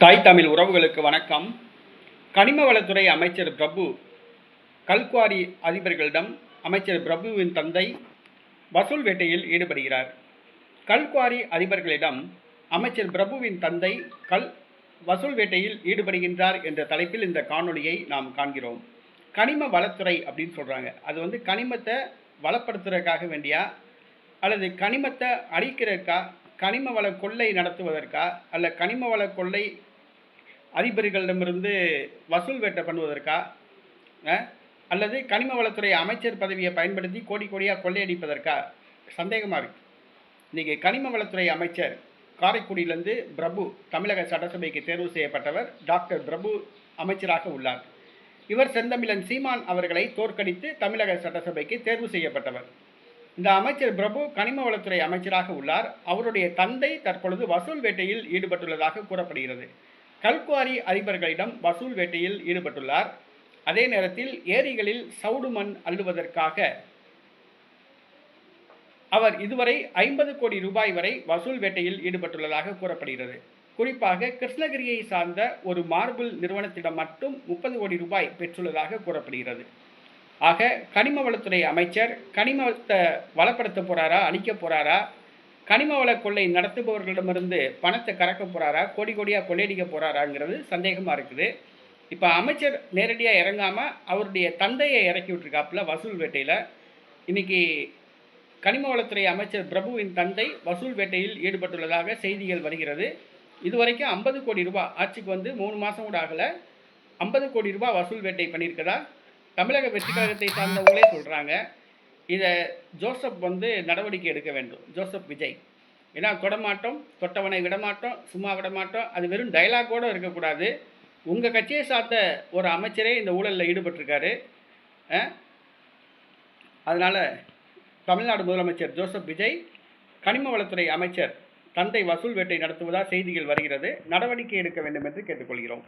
தாய் தமிழ் உறவுகளுக்கு வணக்கம். கனிம வளத்துறை அமைச்சர் பிரபு கல்குவாரி அதிபர்களிடம் அமைச்சர் பிரபுவின் தந்தை வசூல் வேட்டையில் ஈடுபடுகிறார். கல்குவாரி அதிபர்களிடம் அமைச்சர் பிரபுவின் தந்தை வசூல் வேட்டையில் ஈடுபடுகின்றார் என்ற தலைப்பில் இந்த காணொலியை நாம் காண்கிறோம். கனிம வளத்துறை அப்படின்னு சொல்கிறாங்க. அது கனிமத்தை வளப்படுத்துறதுக்காக வேண்டியா அல்லது கனிமத்தை அழிக்கிறதுக்கா, கனிம வள கொள்ளை நடத்துவதற்கா, அல்ல கனிம வள கொள்ளை அதிபர்களிடமிருந்து வசூல் வேட்டை பண்ணுவதற்கா, அல்லது கனிம வளத்துறை அமைச்சர் பதவியை பயன்படுத்தி கோடி கோடியாக கொள்ளையடிப்பதற்கா சந்தேகமாக இருக்குது. இன்றைக்கி கனிம வளத்துறை அமைச்சர் காரைக்குடியிலிருந்து பிரபு தமிழக சட்டசபைக்கு தேர்வு செய்யப்பட்டவர். டாக்டர் பிரபு அமைச்சராக உள்ளார். இவர் செந்தமிழன் சீமான் அவர்களை தோற்கடித்து தமிழக சட்டசபைக்கு தேர்வு செய்யப்பட்டவர். இந்த அமைச்சர் பிரபு கனிம வளத்துறை அமைச்சராக உள்ளார். அவருடைய தந்தை தற்பொழுது வசூல் வேட்டையில் ஈடுபட்டுள்ளதாக கூறப்படுகிறது. கல்குவாரி அதிபர்களிடம் வசூல் வேட்டையில் ஈடுபட்டுள்ளார். அதே நேரத்தில் ஏரிகளில் சவுடு மண் அள்ளுவதற்காக அவர் இதுவரை 50 கோடி ரூபாய் வரை வசூல் வேட்டையில் ஈடுபட்டுள்ளதாக கூறப்படுகிறது. குறிப்பாக கிருஷ்ணகிரியை சார்ந்த ஒரு மார்பிள் நிறுவனத்திடம் மட்டும் 30 கோடி ரூபாய் பெற்றுள்ளதாக கூறப்படுகிறது. ஆக கனிம வளத்துறை அமைச்சர் கனிமத்தை வளப்படுத்த போறாரா, அழிக்க போறாரா, கனிம வள கொள்ளை நடத்துபவர்களிடமிருந்து பணத்தை கறக்க போறாரா, கோடி கோடியாக கொள்ளையடிக்க போறாராங்கிறது சந்தேகமாக இருக்குது. இப்போ அமைச்சர் நேரடியாக இறங்காமல் அவருடைய தந்தையை இறக்கி விட்டுருக்காப்புல வசூல் வேட்டையில். இன்னைக்கு கனிம வளத்துறை அமைச்சர் பிரபுவின் தந்தை வசூல் வேட்டையில் ஈடுபட்டுள்ளதாக செய்திகள் வருகிறது. இதுவரைக்கும் 50 கோடி ரூபாய், ஆட்சிக்கு 3 மாதம் கூட ஆகலை, 50 கோடி ரூபாய் வசூல் வேட்டை பண்ணியிருக்கதா தமிழக வெற்றி கழகத்தை சார்ந்தவங்களே சொல்கிறாங்க. இதை ஜோசப் நடவடிக்கை எடுக்க வேண்டும். ஜோசப் விஜய், ஏன்னா தொடமாட்டோம், தொட்டவனை விடமாட்டோம், சும்மா விடமாட்டோம், அது வெறும் டைலாகோடு இருக்கக்கூடாது. உங்கள் கட்சியை சார்ந்த ஒரு அமைச்சரே இந்த ஊழலில் ஈடுபட்டிருக்காரு. அதனால் தமிழ்நாடு முதலமைச்சர் ஜோசப் விஜய் கனிம வளத்துறை அமைச்சர் தந்தை வசூல் வேட்டை நடத்துவதாக செய்திகள் வருகிறது. நடவடிக்கை எடுக்க வேண்டும் என்று கேட்டுக்கொள்கிறோம்.